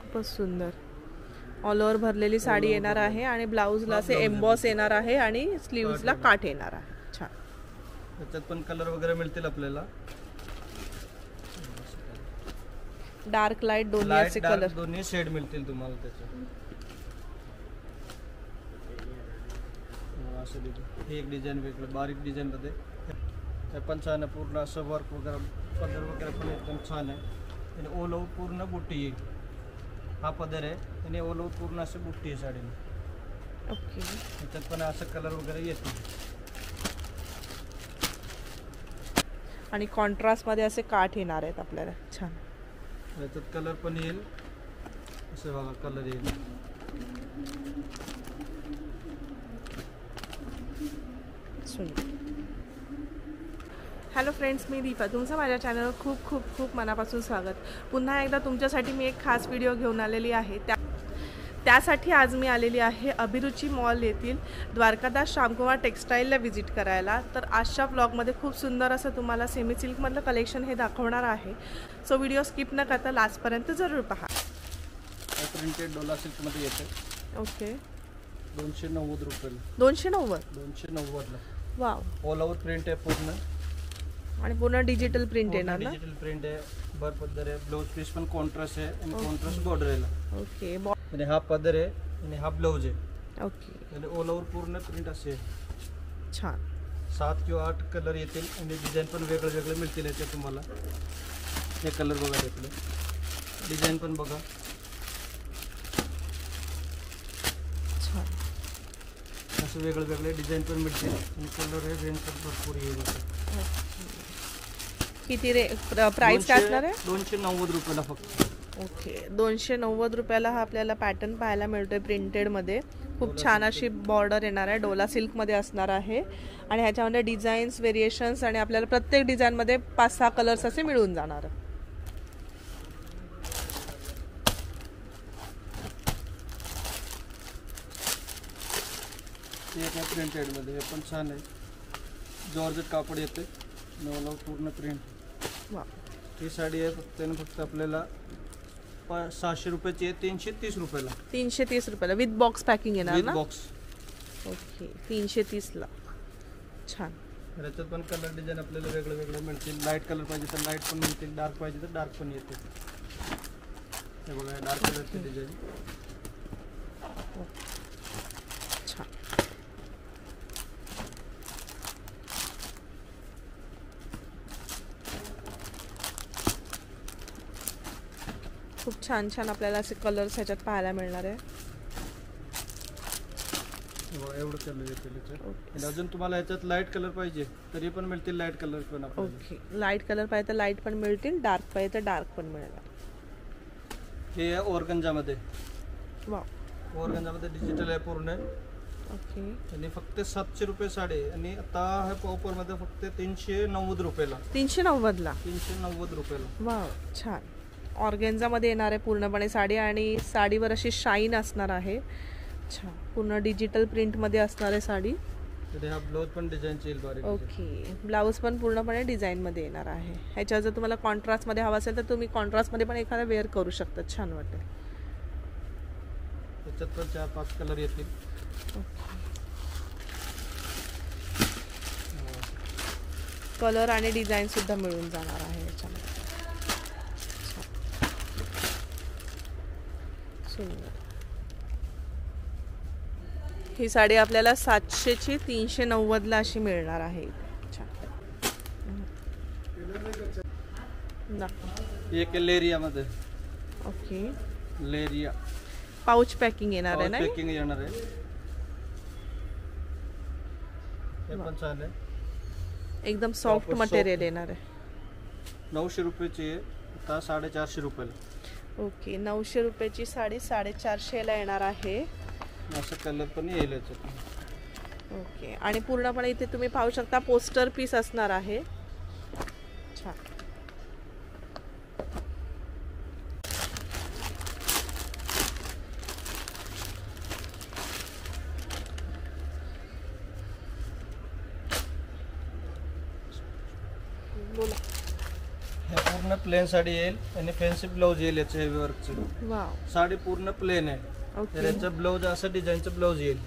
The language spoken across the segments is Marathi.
खूपच सुंदर ऑल ओव्हर भरलेली साडी येणार आहे आणि ब्लाऊजला असे एम्बॉस येणार आहे आणि स्लीव्सला काठ येणार आहे. छान. त्याच्यात पण कलर वगैरे मिळतील आपल्याला. डार्क लाईट दोन्ही असे कलर दोन्ही शेड मिळतील तुम्हाला त्याच्यात. ही एक डिझाइन वेगळं बारीक डिझाइन मध्ये हे पण छान आहे. पूर्ण असं वर्क वगैरे पदर वगैरे पण एकदम छान आहे. आणि ऑल ओव्हर पूर्ण बुट्टी येईल. हा पदर आहे आणि ऑल ओव्हर पूर्ण असं बुट्टी आहे साडीने. ओके. त्याच्यात पण असं कलर वगैरे येतील आणि कॉन्ट्रास्ट मध्ये असे काठ येणार आहेत आपल्याला. छान. याच्यात कलर पण येईल असं बघा कलर येईल. हॅलो फ्रेंड्स, मी दीपा. तुमचं माझ्या चॅनलवर खूप खूप खूप मनापासून स्वागत. पुन्हा एकदा तुमच्यासाठी मी एक खास व्हिडिओ घेऊन आलेली आहे. त्यासाठी आज मी आलेली आहे अभिरुची मॉल येथील द्वारकादास श्यामकुमार टेक्स्टाईलला व्हिजिट करायला. तर आजच्या ब्लॉगमध्ये खूप सुंदर असं तुम्हाला सेमी सिल्कमधलं कलेक्शन हे दाखवणार आहे. सो व्हिडिओ स्किप न करता लास्टपर्यंत जरूर पहा. प्रिंटेड डोला सिल्कमध्ये येते. ओके. 290 रुपयाला. 290 वाव. ऑल ओव्हर प्रिंट आहे पूर्ण आणि पूर्ण डिजिटल प्रिंट येणार ना. डिजिटल प्रिंट आहे. भर पदर आहे. ब्लाउज पीस पण कॉन्ट्रास्ट आहे आणि कॉन्ट्रास्ट बॉर्डर आहे. ओके. आणि हा पदर आहे आणि हा ब्लाउज आहे. ओके. आणि ऑल ओव्हर पूर्ण प्रिंट असे छान. 7 किंवा 8 कलर येतील आणि डिझाईन पण वेगळे वेगळे मिळतील याच्यात तुम्हाला. हे कलर बघा, घेतले डिझाईन पण बघा. छान. असं वेगळे वेगळे डिझाईन पण मिळतील आणि कलर हे रेंज पण भरपूर येईल. किती प्राइस काय असणार आहे? 290 रुपयाला फक्त. ओके. 290 रुपयाला हा आपल्याला पॅटर्न पाहायला मिळतोय प्रिंटेडमध्ये. खूप छान अशी बॉर्डर येणार आहे. डोला सिल्कमध्ये असणार आहे आणि ह्याच्यामध्ये डिझाईन्स व्हेरिएशन्स आणि आपल्याला प्रत्येक डिझाईनमध्ये 5-6 कलर्स असे मिळून जाणार. हे प्रिंटेडमध्ये हे पण छान आहे. जॉर्जेट कापड येते. पूर्ण प्रिंट. वा. ही साडी आहे फक्त आपल्याला 600 रुपयाची आहे. 330 रुपयाला. 330 रुपयाला विथ बॉक्स पॅकिंग येणार ना. बॉक्स. ओके. 330ला. छान. याच्यात पण कलर डिझाईन आपल्याला वेगळे वेगळे मिळतील. लाईट कलर पाहिजे तर लाईट पण मिळतील. डार्क पाहिजे तर डार्क पण येते. हे बघा डार्क कलरची डिझाईन. छान. खूप छान छान आपल्याला असे कलर्स ह्याच्यात पाहायला मिळणार आहे. एवढं कलर येतील. अजून तुम्हाला याच्यात लाईट कलर पाहिजे तरी पण मिळतील. लाईट कलर पण आपल्याला. ओके. लाईट कलर पाहिजे तर लाईट पण मिळतील. डार्क पाहिजे तर डार्क पण मिळेल. हे आहे ऑर्गंजामध्ये. वा. ऑर्गंजामध्ये डिजिटल आहे पूर्ण. ओके. आणि फक्त 700 रुपये साडी. आणि आता हे ऑफरमध्ये फक्त 390 रुपयाला. 390ला. 390 रुपयाला. वा. छान. ऑर्गेन्झामध्ये येणार आहे पूर्णपणे साडी आणि साडीवर अशी शाईन असणार आहे. छान. पूर्ण डिजिटल प्रिंटमध्ये असणार आहे साडी. हा ब्लाउज पण डिझाईनची येईल बारीक. ओके. ब्लाऊज पण पूर्णपणे डिझाईनमध्ये येणार आहे. ह्याच्यावर जर तुम्हाला कॉन्ट्रास्टमध्ये हवा असेल तर तुम्ही कॉन्ट्रास्टमध्ये पण एखादा वेअर करू शकता. छान वाटेल. त्याच्यात पण 4-5 कलर येतील. कलर आणि डिझाईन सुद्धा मिळून जाणार आहे याच्यामध्ये. सुंदर. ही साडी आपल्याला 700ची 390ला अशी मिळणार आहे. एक लेरिया मध्ये. ओके. लेरिया पाउच पॅकिंग येणार आहे ना. पॅकिंग येणार आहे. हे पण छान आहे. एकदम सॉफ्ट मटेरियल येणार आहे. 900 रुपयाची आहे. आता 450 रुपयाला. ओके. 900 रुपयाची साडी 450ला येणार आहे. असं कलर पण येईल याच्यात. ओके. आणि पूर्णपणे इथे तुम्ही पाहू शकता पोस्टर पीस असणार आहे. छान. हे पूर्ण प्लेन साडी येईल आणि फॅन्सी ब्लाऊज येईल याचं हेवी वर्कचं. वाव. साडी पूर्ण प्लेन आहे. ओके. तर याचं ब्लाऊज असं डिझाईनचं ब्लाऊज येईल.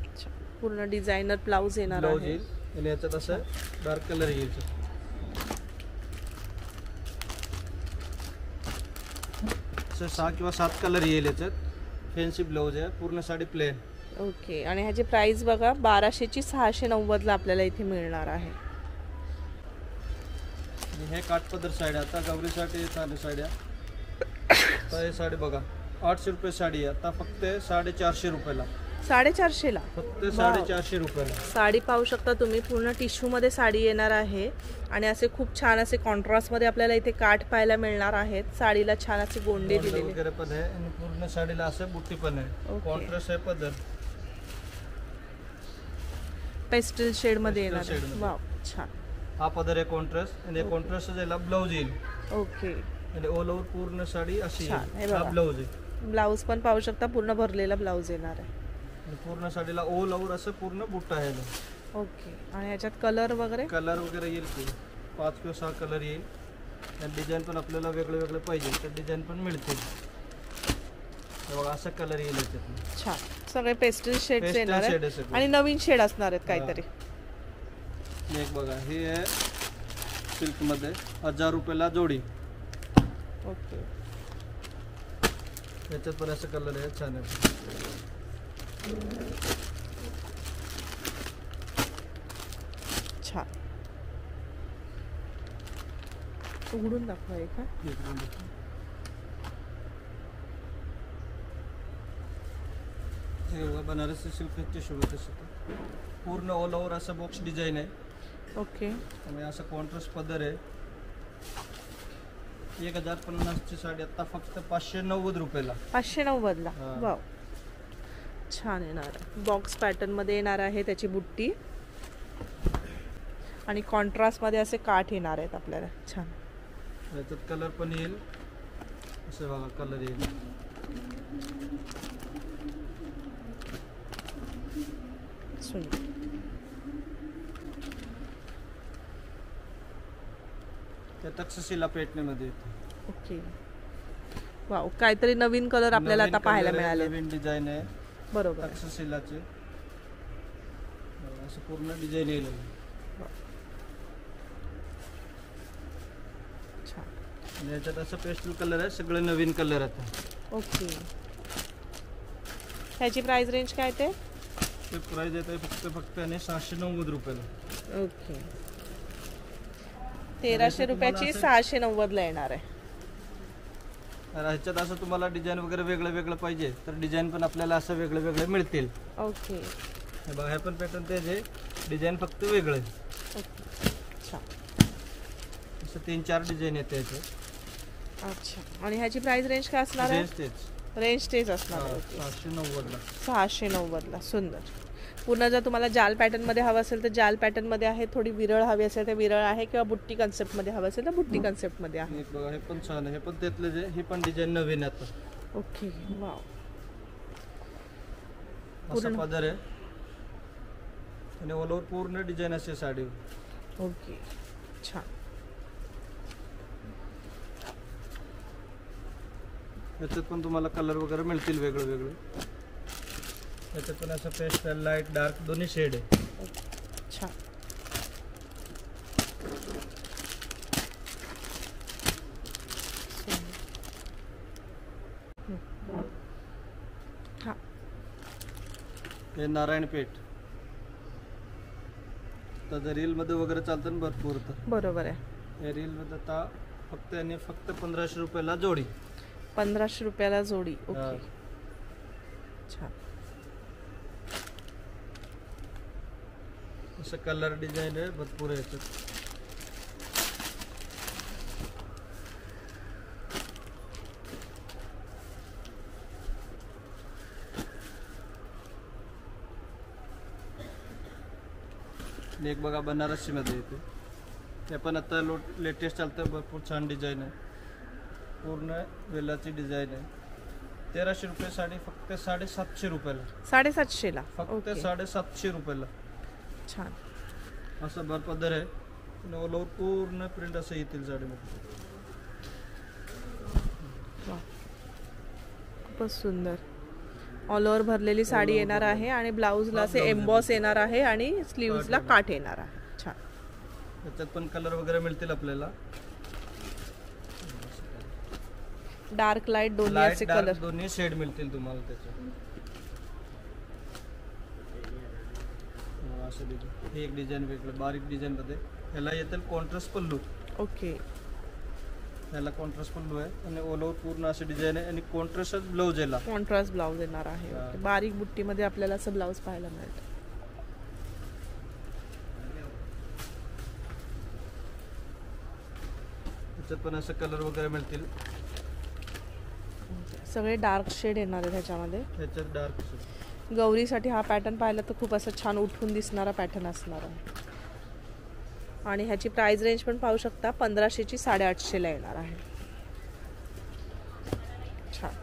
अच्छा. पूर्ण डिझायनर ब्लाऊज येणार ब्लाऊज आहे. येईल आणि याच्यात असं डार्क कलर येईल. असं 6 किंवा 7 कलर येईल याच्यात. फॅन्सी ब्लाऊज आहे, पूर्ण साडी प्लेन. ओके. आणि ह्याची प्राइस बघा 1200 ची 690 ला आपल्याला इथे मिळणार आहे. आणि हे काठपदर साड्या आता गौरीसाठी चालू साड्या. तर हे साडी बघा 800 रुपये साडी आहे आता, फक्त 450 रुपयाला. 450 ला फक्त 450 रुपयाला साडी पाहू शकता तुम्ही. पूर्ण टिश्यू मध्ये साडी येणार आहे आणि असे खूप छान असे कॉन्ट्रास्ट मध्ये आपल्याला इथे काठ पाहायला मिळणार आहेत. साडीला छान असे गोंडे दिलेले वगैरे पण आहे आणि पूर्ण साडीला असं बुट्टी पण आहे. ओके. कॉन्ट्रास्ट आहे पदर. पेस्टल शेड मध्ये Pastel येणार आहे. shade मध्ये. वाव छान. हा पदर आहे कॉन्ट्रास्ट आणि कॉन्ट्रास्ट याला ब्लाऊज येईल ओके. आणि ऑल ओव्हर पूर्ण साडी अशी छान. हे येईल. हा बघा. ब्लाऊज आहे ब्लाऊज पण पाहू शकता पूर्ण भरलेला ब्लाऊज येणार आहे. आणि पूर्ण साडीला ऑल ओव्हर असं पूर्ण बुट्टा आहे. ओके. आणि ह्याच्यात कलर वगैरे कलर वगैरे येईल की 5 किंवा 6 कलर येईल. आणि डिझाईन पण आपल्याला वेगळे वेगळे पाहिजे तर डिझाईन पण मिळतील. हे बघा असं कलर येईल याच्यात. छान. सगळे पेस्टल शेड्स Pastel येणार shade आहे आहेत सगळे. आणि नवीन शेड असणार आहेत काहीतरी. एक बघा हे आहे सिल्क मध्ये 1000 रुपयाला जोडी. ओके. याच्यात पण असं कलर आहे छान आहे. छान. उघडून दाखवा एक. हा. एक मिनिट. हे बघा बनारसी सिल्कचे शोभत असतं. पूर्ण ऑल ओव्हर असं बॉक्स डिझाईन आहे ओके. आणि असं कॉन्ट्रास्ट पदर आहे. 1050 ची साडी आता फक्त 590 रुपयाला. 590 ला. हा. वाव छान येणार आहे. बॉक्स पॅटर्न मध्ये येणार आहे त्याची बुट्टी आणि कॉन्ट्रास्ट मध्ये असे काठ येणार आहेत आपल्याला. छान. याच्यात कलर पण येईल असं बघा कलर येईल. सुंदर. त्या तक्षशिला पेटण्यामध्ये येते. ओके. वाव काहीतरी नवीन कलर आपल्याला नवीन आता पाहायला color आहे, मिळाले. नवीन डिझाईन आहे बरोबर आहे. तक्षशिलाचे. असं पूर्ण डिझाईन येईल. छान. आणि याच्यात असं पेस्टल कलर आहे, सगळे नवीन कलर आता. ओके. ह्याची प्राइस रेंज काय ते? ते प्राइस येत आहे फक्त आणि 690 रुपयाला. ओके. 1300 रुपयाची 690 ला येणार आहे. आणि ह्याच्यात असं तुम्हाला डिझाईन वगैरे वेगळं वेगळं पाहिजे तर डिझाईन पण आपल्याला असं वेगळे वेगळे मिळतील. ओके. हे बघा हे पण पॅटर्न ते जे डिझाईन फक्त वेगळं आहे. ओके. छान. असं 3-4 डिझाईन येते याचे. अच्छा. आणि ह्याची प्राइस रेंज काय असणार आहे? रेंज तेच रेंज तेच असणार आहे. 690 ला. 690 ला. सुंदर. पुन्हा जर तुम्हाला जाल पॅटर्न मध्ये हवं असेल तर जाल पॅटर्न मध्ये आहे. थोडी विरळ हवी असेल तर विरळ आहे किंवा बुट्टी कन्सेप्ट मध्ये हवं असेल तर बुट्टी कन्सेप्ट मध्ये आहे. एक बघा हे पण छान आहे. हे पण त्यातले जे हे पण डिझाईन नवीन आहे आता. ओके. वाव. असा पदर आहे आणि ऑल ओव्हर पूर्ण डिझाईन असे साडी. ओके. छान. याच्यात पण तुम्हाला कलर वगैरे मिळतील वेगळे वेगळे. याच्यात पण असं पेस्टल लाईट डार्क दोन्ही शेड आहे. छान. हा. हे नारायणपेठ तर रील मध्ये वगैरे चालतं ना भरपूर. तर बरोबर आहे. या रील मध्ये आता फक्त 1500 रुपयाला जोडी. 1500 रुपयाला जोडी. हा. ओके. छान. असं कलर डिझाईन आहे भरपूर आहे याच्यात. आणि एक बघा बनारसी मध्ये येते. ते पण आता लेटेस्ट चालतं. भरपूर छान डिझाईन आहे. पूर्ण वेलाची डिझाईन आहे. 1300 रुपये साडी फक्त 750 रुपयाला. 750 ला. फक्त ओके. 750 रुपयाला. छान. असं भर पदर आहे. ऑल ओव्हर पूर्ण प्रिंट असं येतील साडीमध्ये. खूपच सुंदर ऑल ओव्हर भरलेली साडी येणार आहे आणि ब्लाऊजला असे एम्बॉस येणार आहे आणि स्लीव्सला काठ येणार आहे. छान. त्याच्यात पण कलर वगैरे मिळतील आपल्याला. डार्क लाईट दोन्ही लाईट असे डार्क कलर दोन्ही शेड मिळतील तुम्हाला त्याचे. असं हे एक डिझाईन वेगळं बारीक डिझाईन मध्ये. ह्याला येतील कॉन्ट्रास्ट पल्लू. ओके. ह्याला कॉन्ट्रास्ट पल्लू आहे आणि ऑल ओव्हर पूर्ण असे डिझाईन आहे आणि कॉन्ट्रास्ट ब्लाऊज याला. कॉन्ट्रास्ट ब्लाऊज येणार आहे. हा. ओके. बारीक बुट्टीमध्ये आपल्याला असं ब्लाऊज पाहायला मिळतं. त्याच्यात पण असं कलर वगैरे मिळतील. सगळे डार्क शेड येणार आहे त्याच्यामध्ये. ह्याच्यात डार्क गौरीसाठी हा पॅटर्न पाहिला तर खूप असं छान उठून दिसणारा पॅटर्न असणार आहे आणि ह्याची प्राइस रेंज पण पाहू शकता. 1500 ची 850 ला येणार आहे. छान.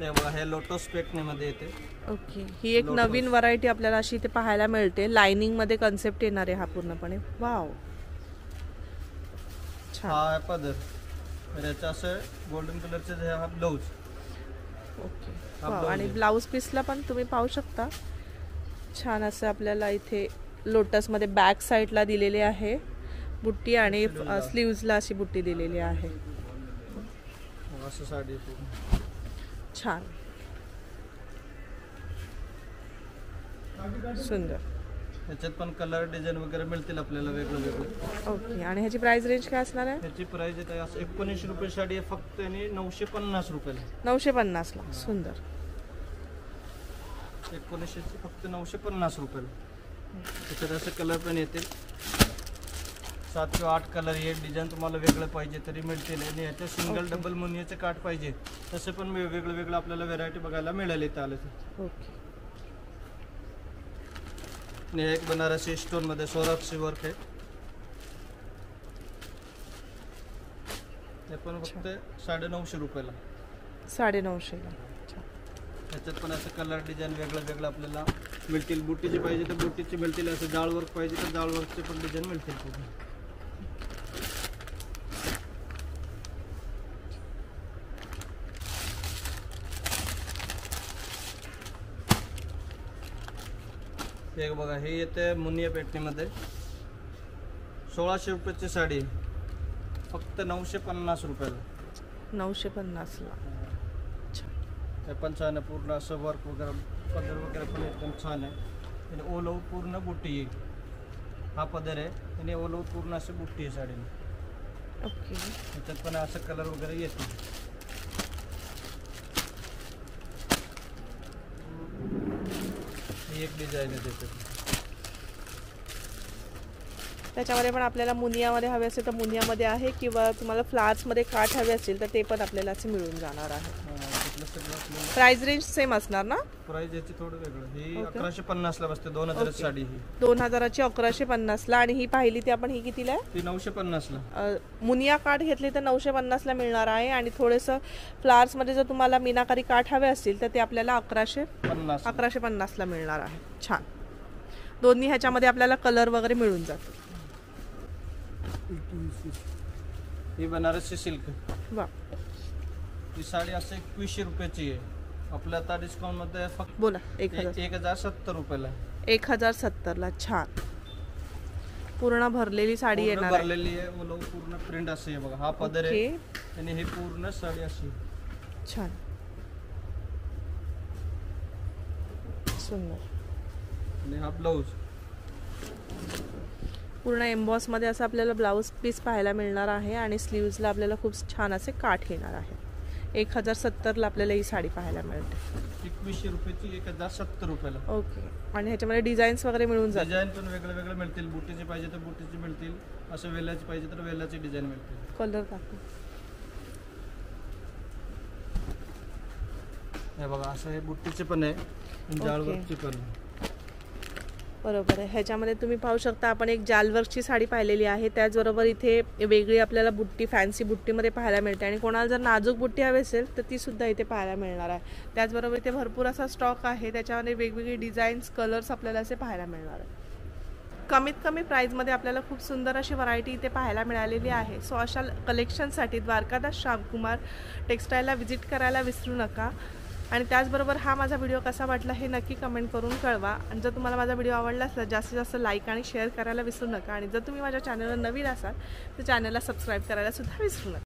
ते बघा हे लोटस पॅटर्न मध्ये येते. ओके. ही एक नवीन व्हरायटी आपल्याला अशी इथे पाहायला मिळते. लाइनिंग मध्ये कन्सेप्ट येणार आहे हा पूर्णपणे. वाव. हा पदर. याचा असं गोल्डन कलरचे हा ब्लाऊज. ओके. वाव. आणि ब्लाऊज पीसला पण तुम्ही पाहू शकता छान असं आपल्याला इथे लोटस मध्ये बॅक साइडला दिलेले आहे बुट्टी आणि स्लीव्सला अशी बुट्टी दिलेली आहे. असं साडी छान. सुंदर. ह्याच्यात पण कलर डिझाईन वगैरे मिळतील आपल्याला वेगवेगळे. ओके. आणि ह्याची प्राइस रेंज काय असणार आहे? ह्याची प्राइस येते असं 1900 रुपये साडी आहे फक्त आणि 950 रुपयाला. 950 ला. सुंदर. 1900 ची फक्त 950 रुपयाला. त्याच्यात असे कलर पण येतील 7 किंवा 8 कलर. हे डिझाईन तुम्हाला वेगळं पाहिजे तरी मिळतील आणि ह्याच्या सिंगल डबल मुनियाचे काठ पाहिजे तसे पण वेगळं वेगळं आपल्याला व्हेरायटी बघायला मिळेल इथं आलं तर. ओके. आणि एक बनारसी स्टोन मध्ये सोराक्षी वर्क आहे. ते पण फक्त 950 रुपयाला. 950 ला. त्याच्यात पण असं कलर डिझाईन वेगळं वेगळं आपल्याला मिळतील. बुट्टीची पाहिजे तर बुट्टीची मिळतील. असं जाळ वर्क पाहिजे तर जाळ वर्कचे पण डिझाईन मिळतील. हे बघा हे येते मुनिया पेटणीमध्ये 1600 रुपयाची साडी फक्त 950 रुपयाला. 950 ला. हे पण छान आहे. पूर्ण असं वर्क वगैरे पदर वगैरे पण एकदम छान आहे आणि ऑल ओव्हर पूर्ण बुट्टी येईल. हा पदर आहे आणि ऑल ओव्हर पूर्ण असं बुट्टी आहे साडीने. ओके. त्याच्यात पण असं कलर वगैरे येते. ही एक डिझाईन आहे त्याच्यामध्ये पण आपल्याला मुनियामध्ये हवे असेल तर मुनियामध्ये आहे किंवा तुम्हाला फ्लावर्समध्ये काठ हवे असेल तर ते पण आपल्याला असे मिळून जाणार आहे. प्राइस रेंज सेम असणार ना? प्राइस याची थोडं वेगळं. ही 1150 ला बसते. 2000 साडी ही 2000 ची 1150 ला. आणि ही पाहिली ती आपण ही कितीला आहे? ती 950 ला. मुनिया काठ घेतली तर 950 ला मिळणार आहे आणि थोडंसं फ्लावर्स मध्ये जर तुम्हाला मीनाकारी काठ हवे असतील तर ते आपल्याला 1150 ला मिळणार आहे. छान. दोन्ही ह्याच्यामध्ये आपल्याला कलर वगैरे मिळून जातील. ही बनारसी सिल्क. वा. ही साडी असं 2100 रुपयाची आहे. आपल्या आता डिस्काउंट मध्ये फक्त बोला 1070 रुपयाला. 1070 ला. छान. पूर्ण भरलेली साडी येणार आहे. भरलेली आहे. पूर्ण प्रिंट असे आहे बघा. हा पदर आहे आणि हे पूर्ण साडी अशी. छान. सुंदर. आणि हा ब्लाऊज पूर्ण एम्बॉस मध्ये असं आपल्याला ब्लाऊज पीस पाहायला मिळणार आहे आणि स्लीव्सला आपल्याला खूप छान असे काठ येणार आहे. 1070 ला आपल्याला ही साडी पाहायला मिळते. 2100 रुपयाची 1070 रुपयाला. ओके. आणि ह्याच्यामध्ये डिझाईन्स वगैरे मिळून जातात. डिझाईन पण वेगळे वेगळे मिळतील. बुटीची पाहिजे तर बुटीची मिळतील. असं वेलाची पाहिजे तर वेलाची डिझाईन मिळतील. कलर दाखव. हे बघा असं हे बुट्टीचे पण आहे. जाळवर्कची पण. बरोबर आहे. ह्याच्यामध्ये तुम्ही पाहू शकता आपण एक जालवर्कची साडी पाहिलेली आहे. त्याचबरोबर इथे वेगळी आपल्याला बुट्टी फॅन्सी बुट्टीमध्ये पाहायला मिळते आणि कोणाला जर नाजूक बुट्टी हवी असेल तर ती सुद्धा इथे पाहायला मिळणार आहे. त्याचबरोबर इथे भरपूर असा स्टॉक आहे. त्याच्यामध्ये वेगवेगळे डिझाईन्स कलर्स आपल्याला असे पाहायला मिळणार आहे. कमीत कमी प्राईजमध्ये आपल्याला खूप सुंदर अशी व्हरायटी इथे पाहायला मिळालेली आहे. सो अशा कलेक्शनसाठी द्वारकादास श्यामकुमार टेक्स्टाईलला व्हिजिट करायला विसरू नका. आणि त्याचबरोबर हा माझा व्हिडिओ कसा वाटला हे नक्की कमेंट करून कळवा. आणि जर तुम्हाला माझा व्हिडिओ आवडला असला जास्तीत जास्त लाईक आणि शेअर करायला विसरू नका. आणि जर तुम्ही माझ्या चॅनलवर नवीन असाल तर चॅनलला सबस्क्राईब करायला सुद्धा विसरू नका.